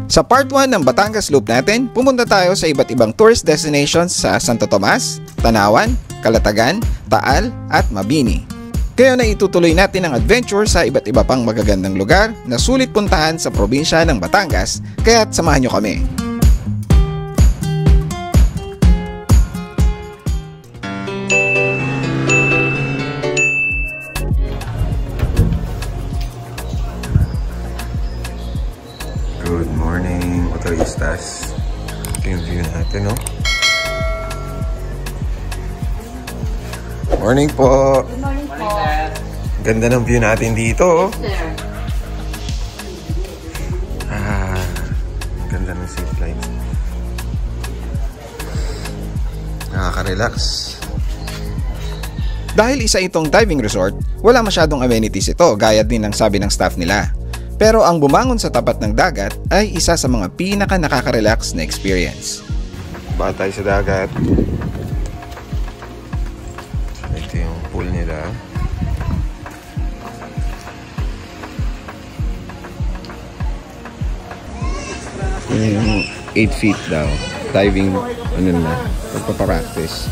Sa part 1 ng Batangas Loop natin, pumunta tayo sa iba't ibang tourist destinations sa Santo Tomas, Tanawan, Calatagan, Taal at Mabini. Kaya na itutuloy natin ang adventure sa iba't iba pang magagandang lugar na sulit puntahan sa probinsya ng Batangas, kaya't samahan nyo kami. Good morning, motoristas. Ito yung view natin, no? Morning po! Good morning po. Ganda ng view natin dito, oh. Ganda ng safe line. Nakaka-relax. Dahil isa itong diving resort, wala masyadong amenities ito gaya din ng sabi ng staff nila. Pero ang bumangon sa tapat ng dagat ay isa sa mga pinaka nakaka-relax na experience. Baka tayo sa dagat. Ito yung pool nila. Yung 8 feet daw. Diving, ano na, pagpapractice.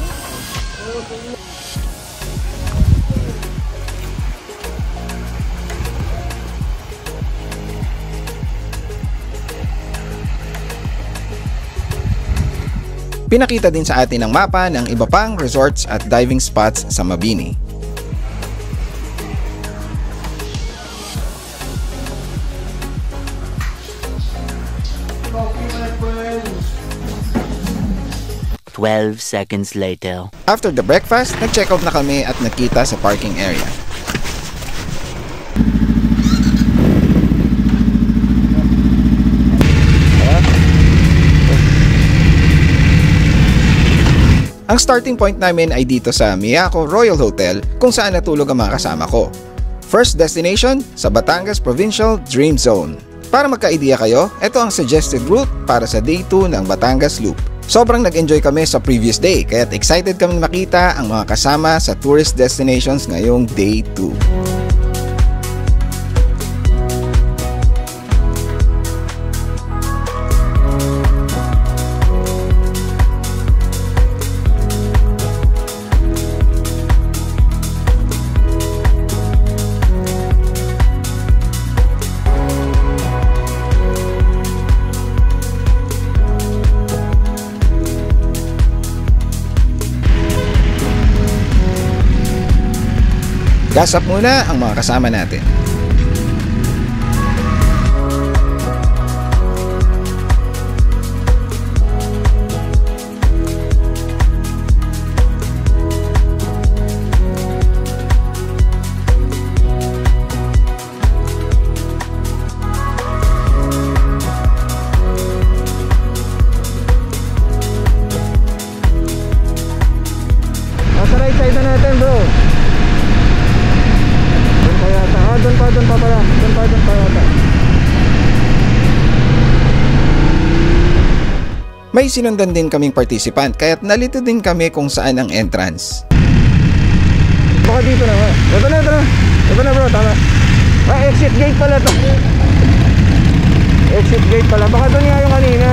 Pinakita din sa atin ng mapa ng iba pang resorts at diving spots sa Mabini. Seconds later. After the breakfast, nag-check out na kami at nakita sa parking area. Ang starting point namin ay dito sa Miyako Royal Hotel kung saan natulog ang mga kasama ko. First destination, sa Batangas Provincial Dream Zone. Para magka-idea kayo, ito ang suggested route para sa Day 2 ng Batangas Loop. Sobrang nag-enjoy kami sa previous day kaya't excited kami makita ang mga kasama sa tourist destinations ngayong Day 2. Gas up muna ang mga kasama natin. Nasa right side na natin, bro. Doon pa yata. May sinundan din kaming participant kaya't nalito din kami kung saan ang entrance. Baka dito na, ito na bro, tama. Exit gate pala to. Exit gate pala, baka doon nga yung kanina.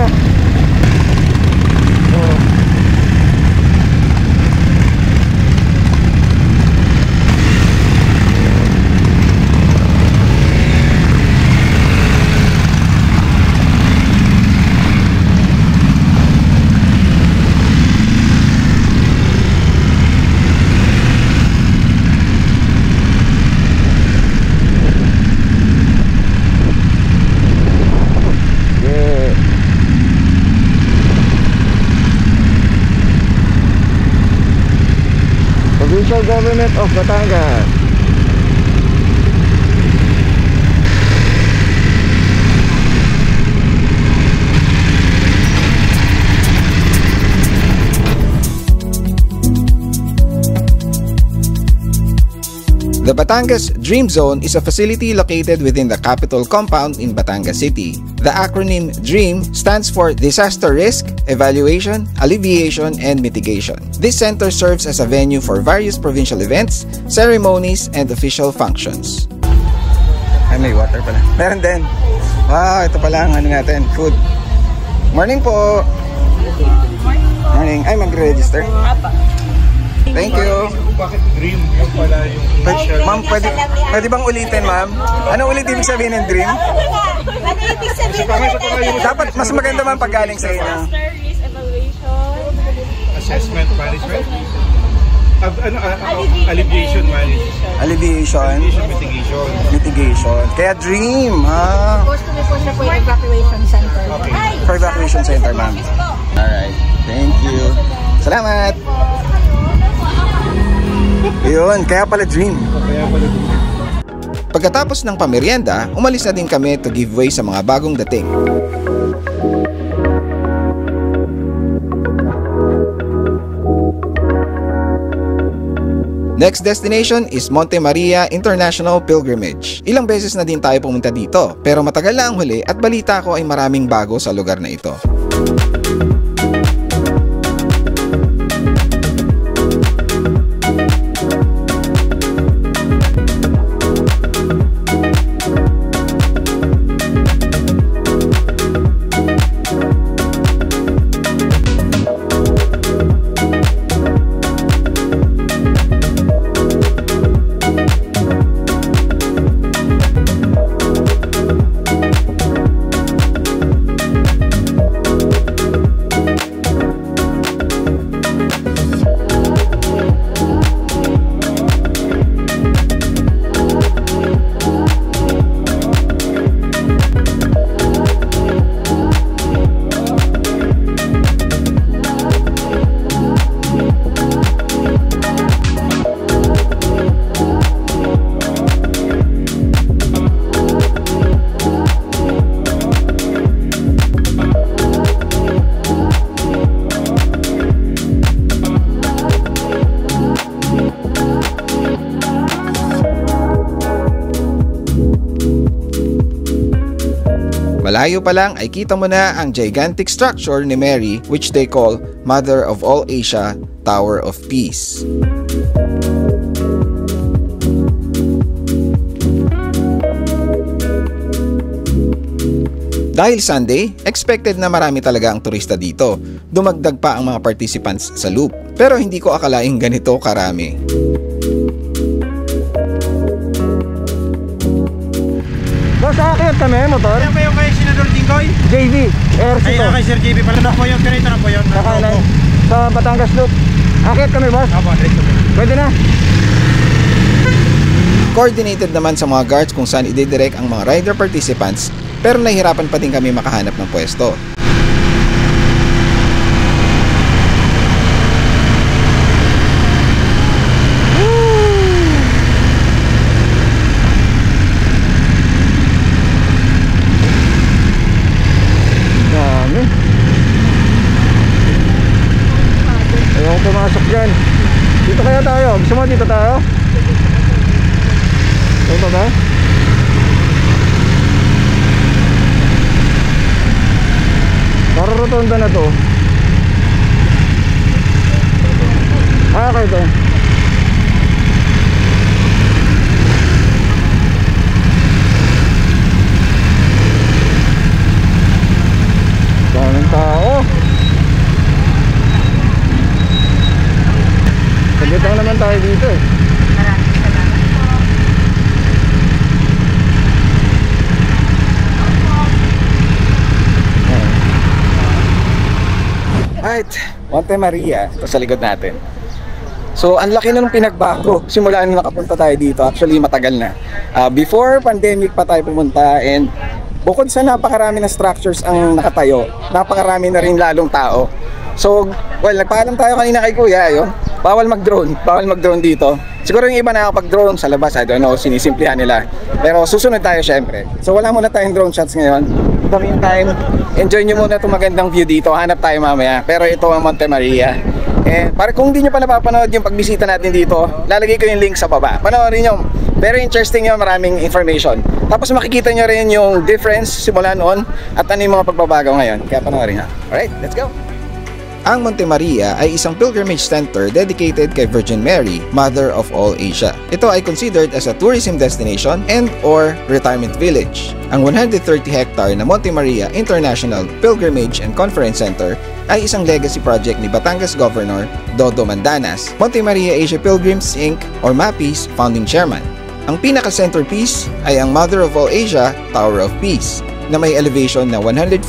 Provincial Government of Batangas. The Batangas Dream Zone is a facility located within the Capitol compound in Batangas City. The acronym DREAM stands for Disaster Risk, Evaluation, Alleviation, and Mitigation. This center serves as a venue for various provincial events, ceremonies, and official functions. Ay, may water pala. Meron din. Wow, ito pala ang ano natin, food. Morning po. Morning. Ay, mag-register. Thank you. Bakit dream yung pala yung Ma'am, pwede bang ulitin, ma'am? Ano ulit ibig sabihin ng dream? Ano ibig sabihin? Dapat mas maganda man pag galing sa inyo. Master risk evaluation. assessment management? Alleviation management. Alleviation. Mitigation. Mitigation. Kaya dream, ha? Supposed to be po siya po yung evacuation center. Okay. For evacuation center, ma'am. Alright. Thank you. Salamat. Yun, kaya pala dream. Kaya pala Pagkatapos ng pamerienda, umalis na din kami to give way sa mga bagong dating. Next destination is Monte Maria International Pilgrimage. Ilang beses na din tayo pumunta dito, pero matagal na ang huli at balita ko ay maraming bago sa lugar na ito. Malayo pa lang ay kita mo na ang gigantic structure ni Mary, which they call Mother of All Asia, Tower of Peace. Dahil Sunday, expected na marami talaga ang turista dito. Dumagdag pa ang mga participants sa loop. Pero hindi ko akalaing ganito karami. Boss, akit kami, motor. Ayan ba yung kay Senador Jinggoy? JV, RC Ay, to. kay Sir JB pala na po yun. Ganito na po yun. Nakanan. Sa Batangas Loop. Akit kami, boss. Apo, diretso po. Pwede na. Coordinated naman sa mga guards kung saan ididirect ang mga rider participants, pero nahihirapan pa din kami makahanap ng pwesto. Dami. Ayaw ko pumasok dyan. Dito kaya tayo. Gusto mo dito tayo? Dito ba? Para rotonda na to. Okay to. Daming tao. Saglit lang naman tayo dito eh. Right, Monte Maria, ito sa likod natin. So, ang laki na ng pinagbago simula nung nakapunta tayo dito. Actually, matagal na. Before pandemic pa tayo pumunta, and bukod sa napakarami na structures ang nakatayo, napakarami na rin lalong tao. So, well, nagpaalam tayo kanina kay Kuya, yun. Bawal mag-drone dito. Siguro yung iba nakakapag-drone sa labas, I don't know, sinisimplihan nila. Pero susunod tayo syempre. So, wala muna tayong drone shots ngayon. In the meantime, enjoy nyo muna itong magandang view dito. Hanap tayo mamaya. Pero ito ang Monte Maria. And para kung hindi nyo pa napapanood yung pagbisita natin dito, lalagay ko yung link sa baba. Panoorin nyo. Very interesting yun, maraming information. Tapos makikita nyo rin yung difference simula noon at ano yung mga pagbabago ngayon. Kaya panoorin ha. Alright, let's go! Ang Monte Maria ay isang pilgrimage center dedicated kay Virgin Mary, Mother of all Asia. Ito ay considered as a tourism destination and or retirement village. Ang 130-hectare na Monte Maria International Pilgrimage and Conference Center ay isang legacy project ni Batangas Governor Dodo Mandanas, Monte Maria Asia Pilgrims Inc. or MAPI's founding chairman. Ang pinaka-centerpiece ay ang Mother of all Asia Tower of Peace na may elevation na 148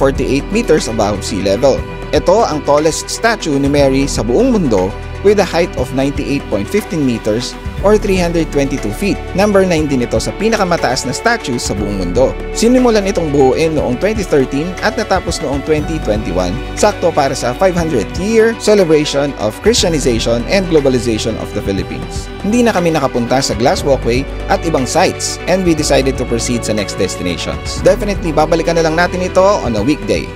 meters above sea level. Ito ang tallest statue ni Mary sa buong mundo with a height of 98.15 meters or 322 feet. Number 9 din ito sa pinakamataas na statues sa buong mundo. Sinimulan itong buuin noong 2013 at natapos noong 2021, sakto para sa 500th year celebration of Christianization and globalization of the Philippines. Hindi na kami nakapunta sa Glass Walkway at ibang sites and we decided to proceed sa next destinations. Definitely babalikan na lang natin ito on a weekday.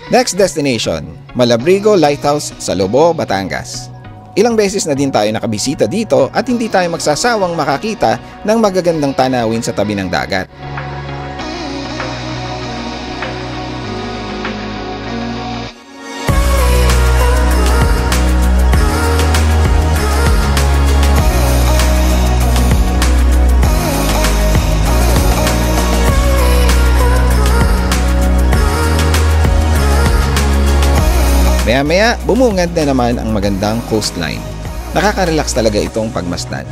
Next destination, Malabrigo Lighthouse sa Lobo, Batangas. Ilang beses na din tayo nakabisita dito at hindi tayo magsasawang makakita ng magagandang tanawin sa tabi ng dagat. Maya-maya, bumungad na naman ang magandang coastline. Nakaka-relax talaga itong pagmasdan.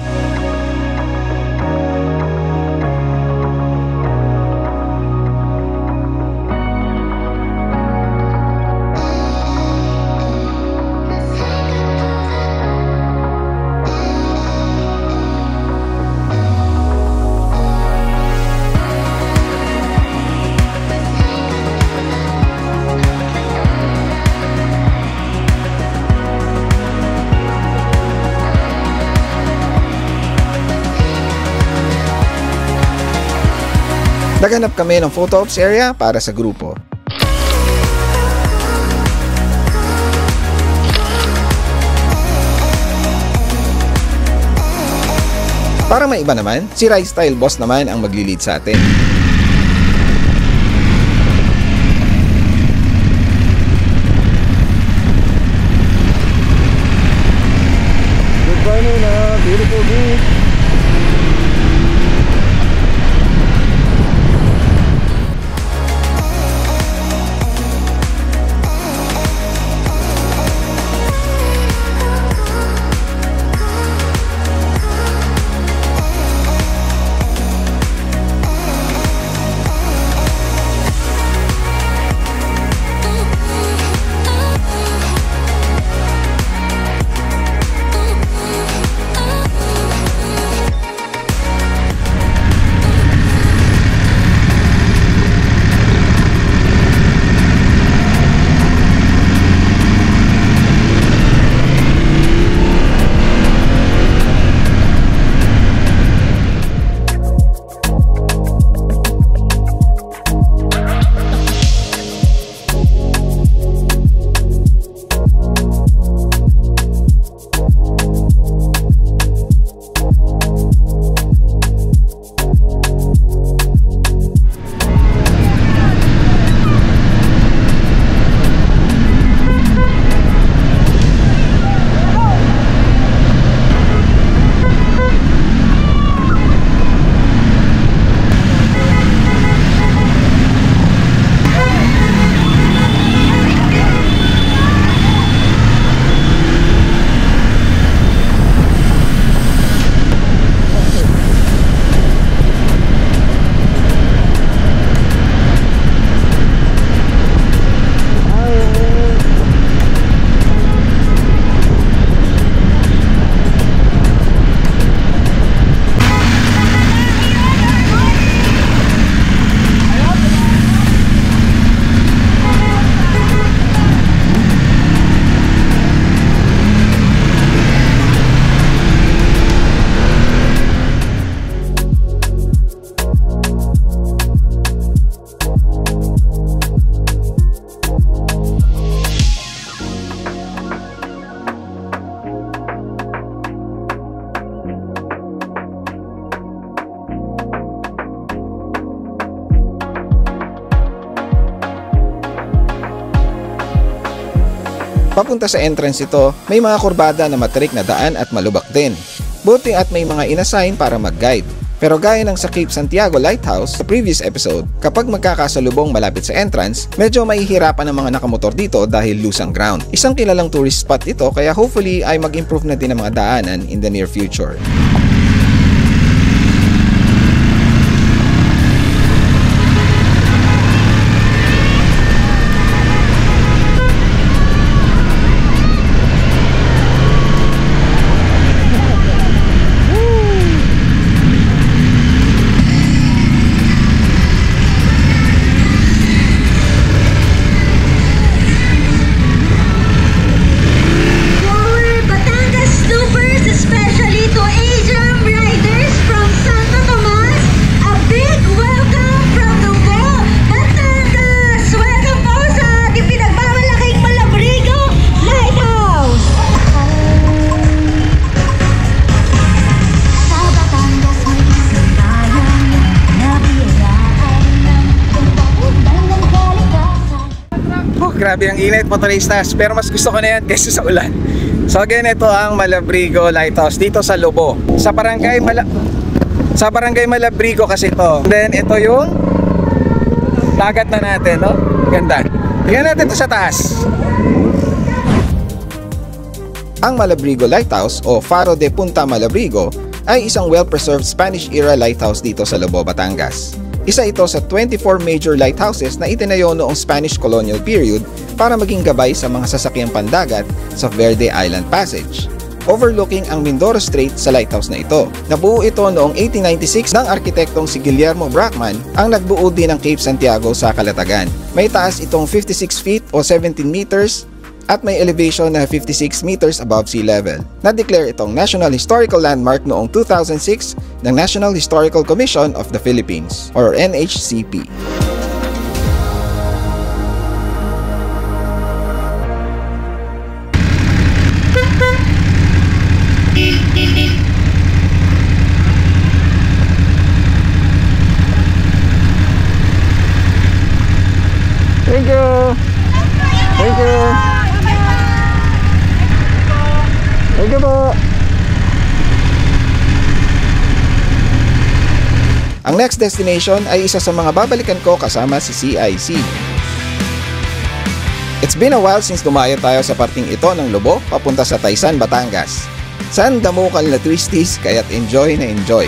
Naghanap kami ng photo ops area para sa grupo. Para may iba naman, si Rai Style Boss naman ang maglilid sa atin. Good morning na, beautiful beach. Papunta sa entrance ito, may mga kurbada na matarik na daan at malubak din. Buti at may mga inassign para mag-guide. Pero gaya ng sa Cape Santiago Lighthouse sa previous episode, kapag magkakasalubong malapit sa entrance, medyo mahihirapan ang mga nakamotor dito dahil loose ang ground. Isang kilalang tourist spot ito kaya hopefully ay mag-improve na din ang mga daanan in the near future. Grabe ang init, motoristas, pero mas gusto ko na yan kaysa sa ulan. So again, ito ang Malabrigo Lighthouse dito sa Lobo. Sa barangay Malabrigo kasi ito. Then ito yung dagat na natin, no? Ganda. Tingnan natin ito sa taas. Ang Malabrigo Lighthouse o Faro de Punta Malabrigo ay isang well-preserved Spanish-era lighthouse dito sa Lobo, Batangas. Isa ito sa 24 major lighthouses na itinayo noong Spanish colonial period para maging gabay sa mga sasakyang pandagat sa Verde Island Passage, overlooking ang Mindoro Strait sa lighthouse na ito. Nabuo ito noong 1896 ng arkitektong si Guillermo Bracman, ang nagbuo din ng Cape Santiago sa Calatagan. May taas itong 56 feet o 17 meters at may elevation na 56 meters above sea level. Na-declare itong National Historical Landmark noong 2006 ng National Historical Commission of the Philippines or NHCP. Thank you. Thank you. Thank you po. Ang next destination ay isa sa mga babalikan ko kasama si CIC. It's been a while since dumayo tayo sa parting ito ng Lobo papunta sa Taysan, Batangas. San damukal na twisties kaya't enjoy na enjoy.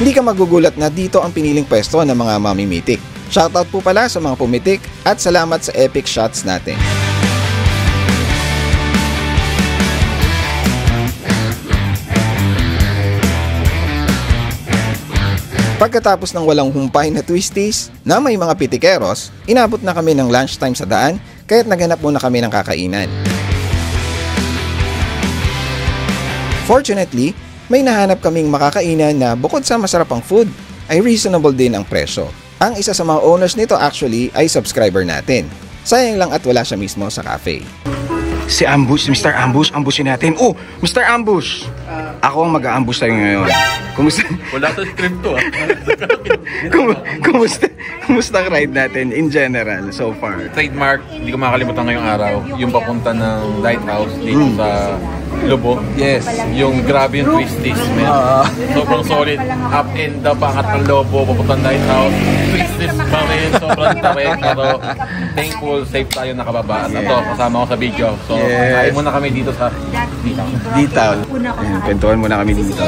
Hindi ka magugulat na dito ang piniling pwesto ng mga mamimitik. Shoutout po pala sa mga pumitik at salamat sa epic shots natin. Pagkatapos ng walang humpay na twisties na may mga pitikeros, inabot na kami ng lunchtime sa daan kaya't naghanap muna kami ng kakainan. Fortunately, may nahanap kaming makakainan na bukod sa masarap ang food, ay reasonable din ang presyo. Ang isa sa mga owners nito actually ay subscriber natin. Sayang lang at wala siya mismo sa cafe. Si Ambush, Mr. Ambush, ambushin natin. Oh, Mr. Ambush! Ako ang mag-a-ambush tayo ngayon. Kumusta? Wala sa script to Kumusta ang ride natin in general so far? Trademark, hindi ko makakalimutan ngayong araw, yung papunta ng lighthouse dito sa Lobo. Yes. Yung grabe yung twisties, man. Sobrang solid. Up and down, pangat ng Lobo, papuntang Lighthouse. Twisties pa rin, sobrang tarik. Pero thankful, safe tayo nakababa. At ito, kasama ko sa video. So, kain muna kami dito sa D-Town. Ayan, kwentuhan muna kami dito.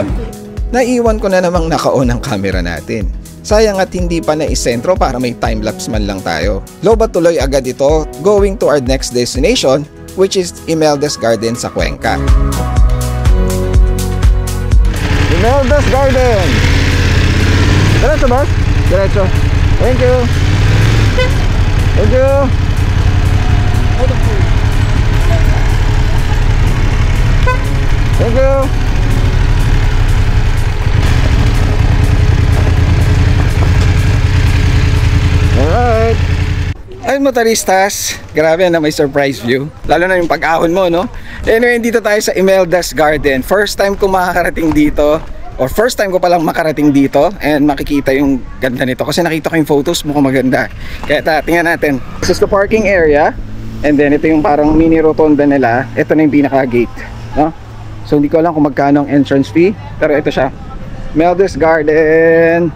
Naiwan ko na namang naka-on ang camera natin. Sayang at hindi pa naisentro para may time-lapse man lang tayo. Lobat tuloy agad ito going to our next destination, which is Imelda's Garden sa Cuenca. Imelda's Garden! Diretso boss? Diretso. Thank you! Thank you! Thank you! Alright! Ay motoristas, grabe na may surprise view. Lalo na yung pag-ahon mo, no? Anyway, dito tayo sa Imelda's Garden. First time ko makakarating dito, or first time ko palang makarating dito, and makikita yung ganda nito. Kasi nakita ko yung photos, mukhang maganda. Kaya tingnan natin. This is the parking area, and then ito yung parang mini rotonda nila. Ito na yung pinaka-gate, no? So hindi ko alam kung magkano ang entrance fee, pero ito siya. Imelda's Garden.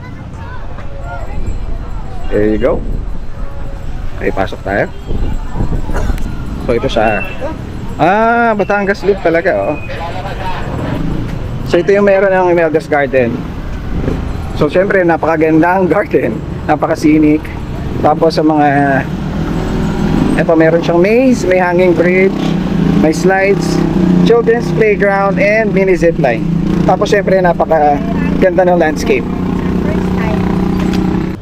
There you go. Okay, pasok tayo. So ito siya. Batangas Loop talaga, oh. So ito yung meron ng Imelda's Garden. So syempre napakagandang garden, napaka-scenic. Tapos sa mga ito meron siyang maze, may hanging bridge, may slides, children's playground, and mini zipline. Tapos syempre napakaganda ng landscape.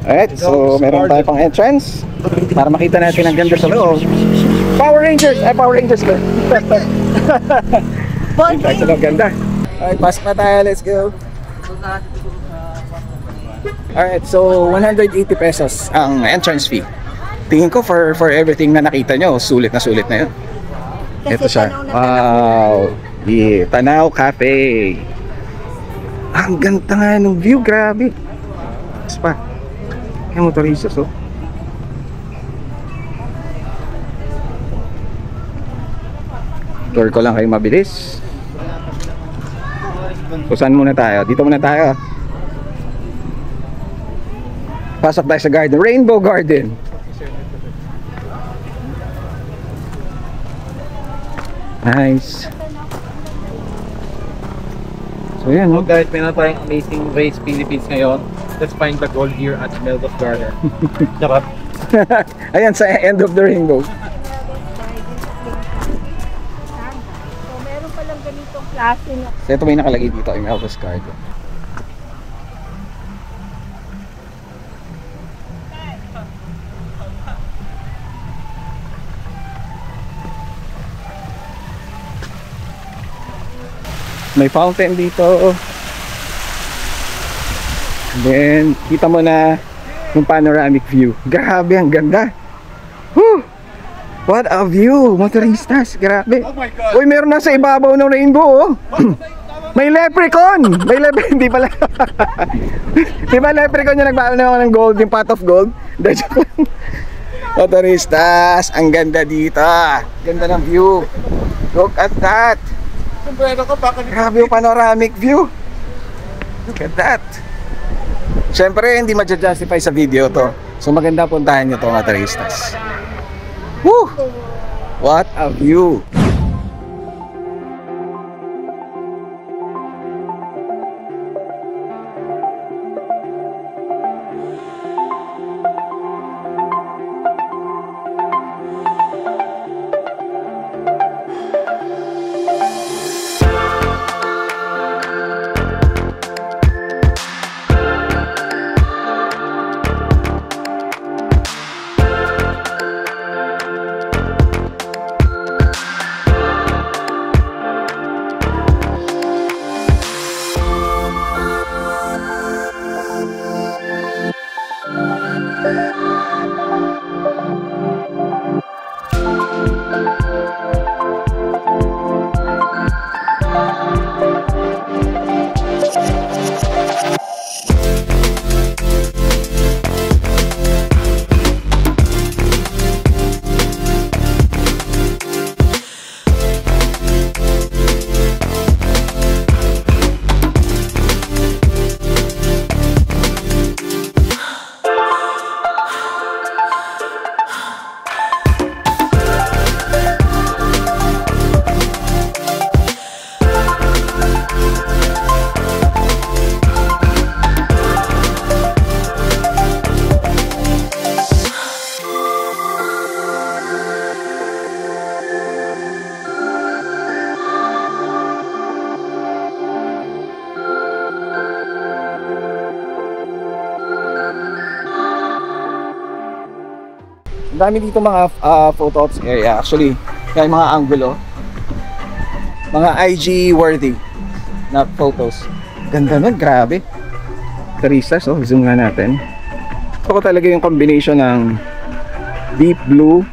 Alright, so meron tayo pang entrance para makita natin ang ganda sa loob. Power Rangers! Power Rangers ba? Sa loob, ganda. Alright, pasok na tayo, let's go. Alright, so 180 pesos ang entrance fee. Tingin ko for everything na nakita nyo, sulit na yun. Ito siya. Wow! Yeah, Tanaw Cafe. Ang ganda nga ng view, grabe. Pa. Yung motoristas, oh. Tour ko lang kayo mabilis. So saan muna tayo? Dito muna tayo. Pasok tayo sa garden, Rainbow Garden. Nice. So yan, So guys, may na tayong Amazing Race Philippines ngayon. Let's find the goal here at Imelda's Garden. Charot. Ayan, sa end of the rainbow. So, meron palang ganitong klase na. So ito may nakalagay dito, Imelda's Garden. May fountain dito. Then, kita mo na yung panoramic view. Grabe, ang ganda. Woo! What a view, motoristas. Grabe. Oh my God. Uy, meron na sa ibabaw ng rainbow, oh. May leprechaun. May leprechaun. Hindi pala. Di ba leprechaun yung nagbaano naman ng gold, yung pot of gold? Joke lang. Motoristas, ang ganda dito. Ganda ng view. Look at that. Grabe yung panoramic view. Look at that. Siyempre, hindi ma-justify sa video to. So maganda puntahan nyo to, mga motoristas. Woo! What a view! Ang dami dito mga photo ops area. Actually, kaya mga angulo. Mga IG worthy na photos. Ganda nun, grabe. 3 stars, oh. Zoom nga natin. Ito ko talaga yung combination ng deep blue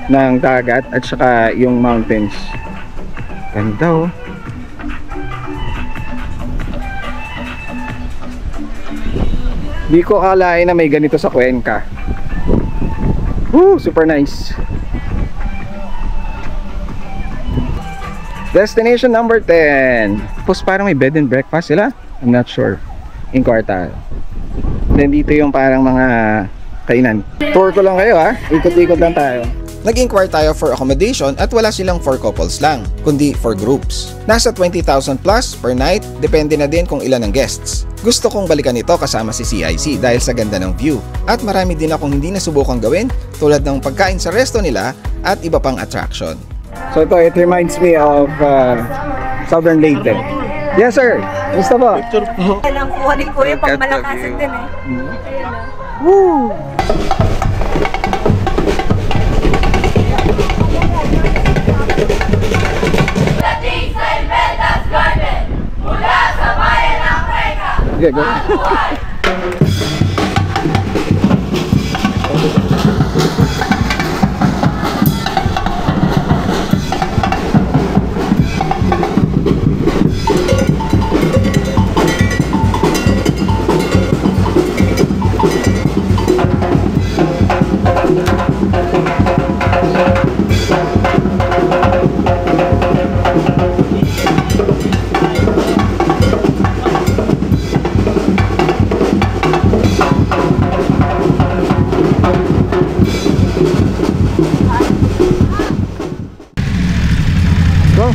ng dagat at saka yung mountains. Ganda, oh. Di ko akalain na may ganito sa Cuenca. Woo, super nice. Destination number 10. Tapos parang may bed and breakfast sila. I'm not sure. In Quartal. Then dito yung parang mga kainan. Tour ko lang kayo ha. Ikot-ikot lang tayo. Nag-inquire tayo for accommodation at wala silang for couples lang, kundi for groups. Nasa 20,000 plus per night, depende na din kung ilan ang guests. Gusto kong balikan ito kasama si CIC dahil sa ganda ng view. At marami din akong hindi nasubukang gawin tulad ng pagkain sa resto nila at iba pang attraction. So it reminds me of Southern Leyte. Yes sir, gusto po? Kailang kuha ni Kuya pang malakasan din eh. Ayan na. Woo! Okay, go. Go.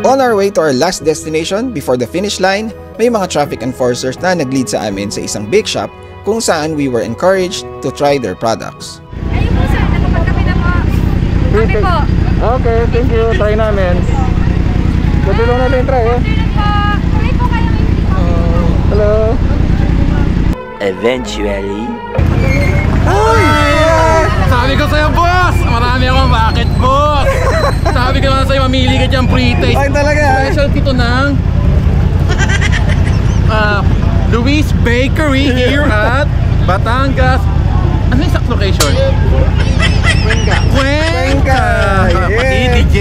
On our way to our last destination, before the finish line, may mga traffic enforcers na nag-lead sa amin sa isang bake shop kung saan we were encouraged to try their products. Ayun po sir, nakapagkapi na po. Kape po. Okay, thank you. Try namin. Tutulong natin try eh. Sir po. Tuloy po kayo ngayon. Hello. Eventually. Sabi ko sa'yo, boss! Marami akong bakit, boss! Sabi ko naman sa'yo, mamili ka dyan pre-taste. Ay talaga. Specialty to ng Luis Bakery here at Batangas. Ano yung exact location? Cuenca. Cuenca. Pati Yeah. DJ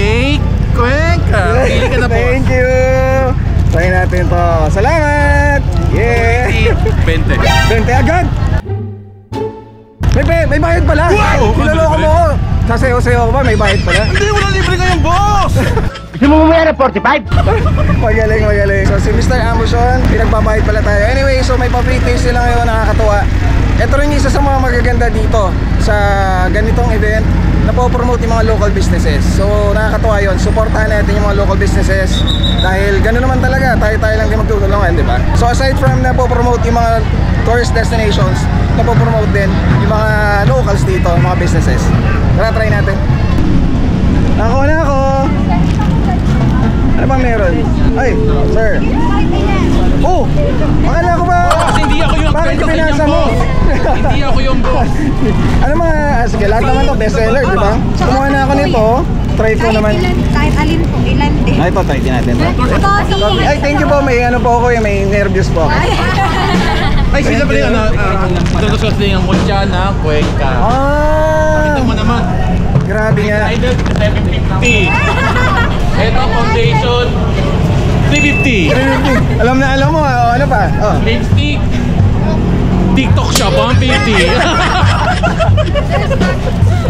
Cuenca. Pili ka na, boss. Thank you. Try natin to. Salamat. Yeah. 20. 20 agad. May bayad pala. Wow! Sinaloko mo ko. Sasayaw-sayaw ko ba? May bayad pala. Hindi, wala libre ngayon, boss! Gusto mo bumaya ng 45? Magaling, magaling. So si Mr. Ambushon, pinagbabayad pala tayo. Anyway, so may pa-free taste sila ngayon, nakakatuwa. Ito rin isa sa mga magaganda dito sa ganitong event na po-promote yung mga local businesses. So nakakatuwa yun. Supportahan natin yung mga local businesses dahil gano'n naman talaga, tayo-tayo lang din magtutulungan, di ba? So aside from na po-promote yung mga tourist destinations, na po-promote din yung mga locals dito, mga businesses. Tara, try natin. Nako na ako! Ano bang meron? Ay, sir. Oh! Akala ko ba? Kasi hindi ako yung Bakit kwento sa pinasa inyong mo? boss. Hindi ako yung boss. Ano mga, sige, lahat naman to bestseller, di ba? Kumuha na ako nito. Try ko naman. Kahit alin po, ilan din. Ay, ito, try din natin. Ay, thank you po. May ano po ako, may nervous po ako. Ay, sila pala yung tutusos din ang mutya na Cuenca. Ito mo naman. Grabe nga. Idol, 750. Ito, foundation, 350. Alam na, alam mo, ano pa? Oh. Lipstick, TikTok siya, 150.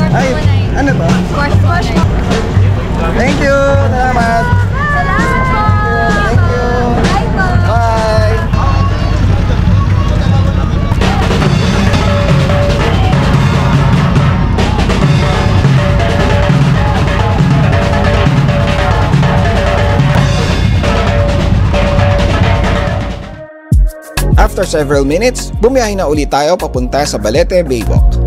Ay, ano to? Squash. Thank you. Salamat. Salamat po. Thank you. Bye po. Bye. After several minutes, bumiyahe na ulit tayo papunta sa Balete Baywalk.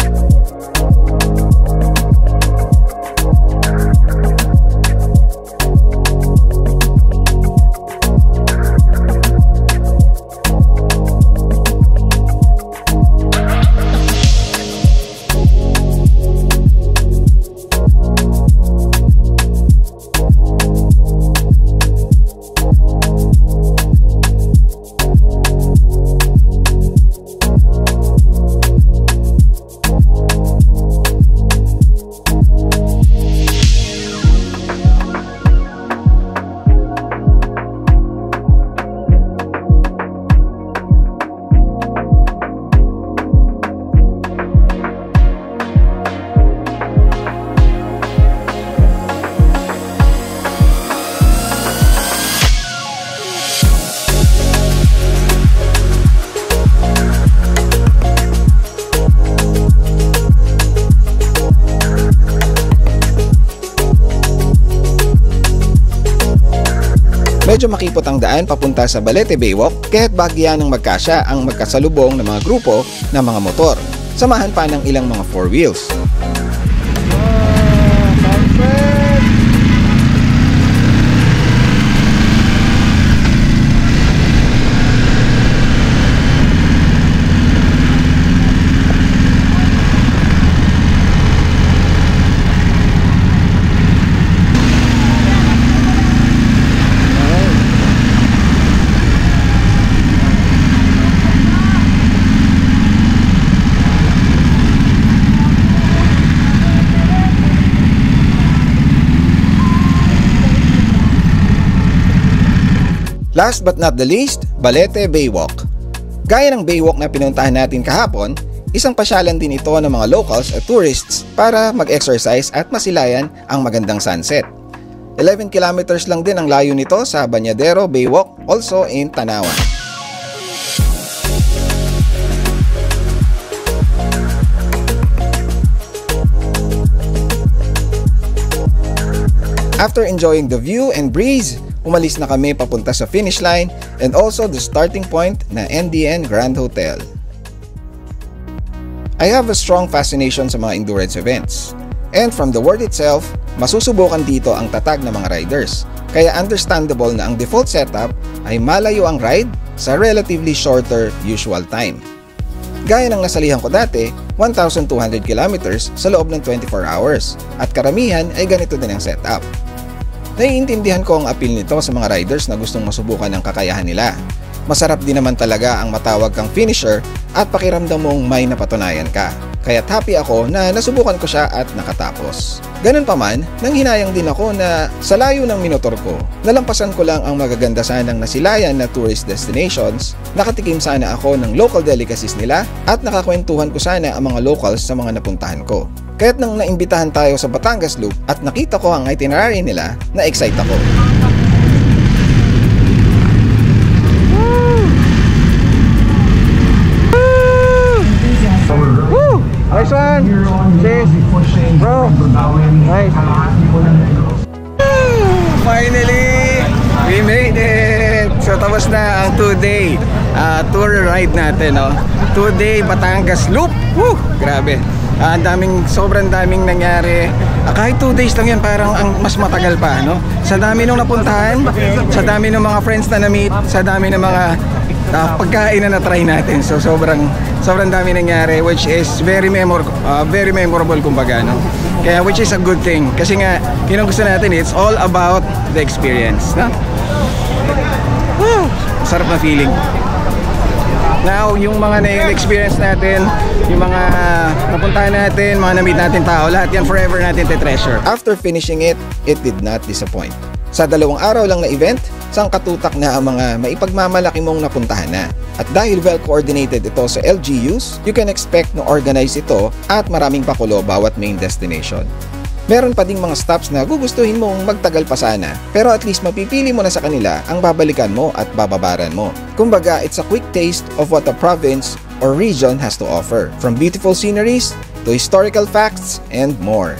Medyo makipot ang daan papunta sa Balete Baywalk, kaya't bahagya ng magkasya ang magkasalubong ng mga grupo ng mga motor. Samahan pa ng ilang mga 4 wheels. Last but not the least, Balete Baywalk. Gaya ng baywalk na pinuntahan natin kahapon, isang pasyalan din ito ng mga locals at tourists para mag-exercise at masilayan ang magandang sunset. 11 kilometers lang din ang layo nito sa Bañadero Baywalk, also in Tanawan. After enjoying the view and breeze, umalis na kami papunta sa finish line and also the starting point na NDN Grand Hotel. I have a strong fascination sa mga endurance events. And from the word itself, masusubukan dito ang tatag ng mga riders. Kaya understandable na ang default setup ay malayo ang ride sa relatively shorter usual time. Gaya ng nasalihan ko dati, 1,200 kilometers sa loob ng 24 hours at karamihan ay ganito din ang setup. Naiintindihan ko ang appeal nito sa mga riders na gustong masubukan ang kakayahan nila. Masarap din naman talaga ang matawag kang finisher at pakiramdam mong may napatunayan ka. Kaya't happy ako na nasubukan ko siya at nakatapos. Ganun pa man, nanghinayang din ako na sa layo ng minotor ko, nalampasan ko lang ang magaganda sanang nasilayan na tourist destinations, nakatikim sana ako ng local delicacies nila at nakakwentuhan ko sana ang mga locals sa mga napuntahan ko. Kaya't nang naimbitahan tayo sa Batangas Loop at nakita ko ang itinerary nila, na-excite ako. Woo! Nice one! Sis! Bro! Nice! Finally! We made it! So tapos na ang 2-day tour ride natin, no? 2-day Batangas Loop! Woo! Grabe! Sobrang daming nangyari. Kahit 2 days lang yan, parang ang mas matagal pa, no? Sa dami nung napuntahan, sa dami ng mga friends na na-meet, sa dami ng mga pagkain na na-try natin. So sobrang dami nangyari, which is very memorable kumbaga, no? Kaya which is a good thing. Kasi nga, yun ang gusto natin, it's all about the experience, no? Woo! Sarap na feeling. Now, yung mga na-experience natin, yung mga napuntahan natin, mga na-meet natin tao, lahat yan forever natin te-treasure. After finishing it, it did not disappoint. Sa 2 araw lang na event, sang katutak na ang mga maipagmamalaki mong napuntahan na. At dahil well coordinated ito sa LGUs, you can expect na organize ito at maraming pakulo bawat main destination. Meron pa ding mga stops na gugustuhin mong magtagal pa sana, pero at least mapipili mo na sa kanila ang babalikan mo at bababaran mo. Kumbaga, it's a quick taste of what a province or region has to offer, from beautiful sceneries to historical facts and more.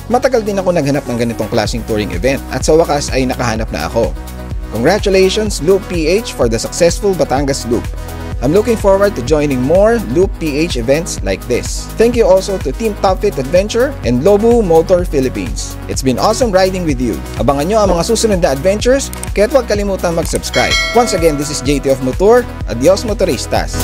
Matagal din ako naghanap ng ganitong klaseng touring event at sa wakas ay nakahanap na ako. Congratulations Loop PH for the successful Batangas Loop. I'm looking forward to joining more Loop PH events like this. Thank you also to Team Top Fit Adventure and Lobu Motor Philippines. It's been awesome riding with you. Abangan nyo ang mga susunod na adventures, kaya't huwag kalimutan mag-subscribe. Once again, this is JT of Motor. Adios motoristas!